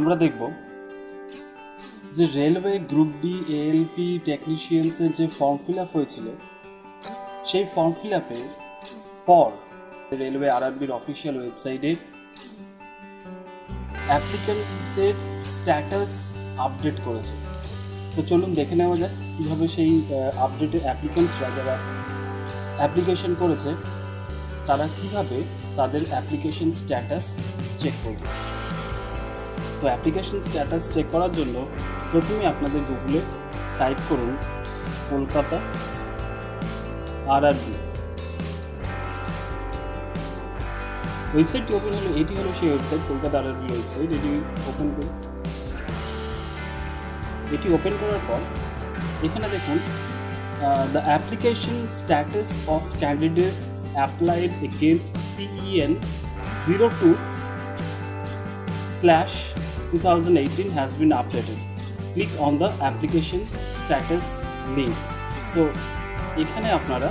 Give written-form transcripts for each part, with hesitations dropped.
আমরা দেখব যে রেলওয়ে গ্রুপ ডি এএলপি টেকনিশিয়ানসের যে ফর্ম ফিল আপ হয়েছিল সেই ফর্ম ফিল আপের পর রেলওয়ে আরআরবির অফিসিয়াল ওয়েবসাইটে অ্যাপ্লিক্যান্টের স্ট্যাটাস আপডেট করেছে। তো চলুন দেখে নেওয়া যাক কীভাবে সেই আপডেটে অ্যাপ্লিক্যান্টসরা যারা অ্যাপ্লিকেশন করেছে তারা কিভাবে তাদের অ্যাপ্লিকেশন স্ট্যাটাস চেক করবে। তো অ্যাপ্লিকেশন স্ট্যাটাস চেক করার জন্য প্রথমে আপনাদের গুগলে টাইপ করুন কলকাতা আরআরবি। ওয়েবসাইটটি ওপেন হলো, এটি হলো সেই ওয়েবসাইট, কলকাতা আরআরবি ওয়েবসাইট। এটি ওপেন করুন। এটি ওপেন করার পর এখানে দেখুন the application status of candidates applied against CEN 02/2018 has been updated. Click on the application status link. So এখানে আপনারা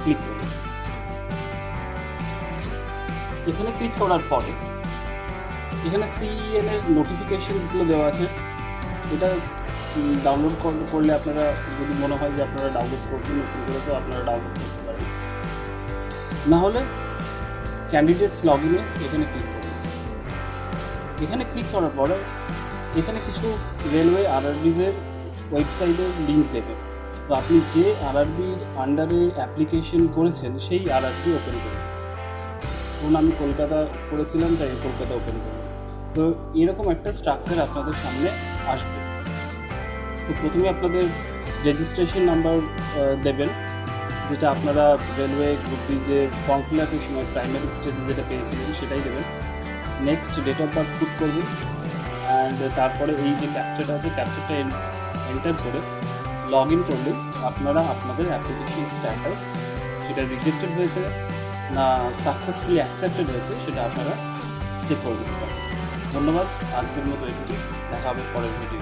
ক্লিক করুন। এখানে ক্লিক করার পরে এখানে CEN এর নোটিফিকেশনসগুলো দেওয়া আছে। এটা ডাউনলোড করলে আপনারা যদি মনে হয় যে আপনারা ডাউনলোড করবেন নতুন করে, তো আপনারা ডাউনলোড করতে পারেন। না হলে ক্যান্ডিডেটস লগ ইনে এখানে ক্লিক করুন। এখানে ক্লিক করার পরে এখানে কিছু রেলওয়ে আরআরবিজের ওয়েবসাইটের লিঙ্ক দেবে। তো আপনি যে আরআরবির আন্ডারে অ্যাপ্লিকেশন করেছেন সেই আরআরবি ওপেন করুন। ধরুন আমি কলকাতা করেছিলাম, তাই কলকাতা ওপেন করুন। তো এরকম একটা স্ট্রাকচার আপনাদের সামনে আসবে। তো প্রথমে আপনাদের রেজিস্ট্রেশন নাম্বার দেবেন, যেটা আপনারা রেলওয়ে গ্রুপ ডি যে ফর্ম ফিল আপের সময় প্রাইমারি স্টেজে যেটা পেয়েছিলেন সেটাই দেবেন। Next date of birth put করবেন, অ্যান্ড তারপরে এই যে ক্যাপচারটা আছে ক্যাপচারটা এন্টার করে লগ ইন করলে আপনারা আপনাদের অ্যাপ্লিকেশন স্ট্যাটাস সেটা রিজেক্টেড হয়েছে না সাকসেসফুলি অ্যাকসেপ্টেড হয়েছে সেটা আপনারা চেক করে দিতে পারেন। ধন্যবাদ। আজকের মতো এটুকুই, দেখা হবে পরের ভিডিও।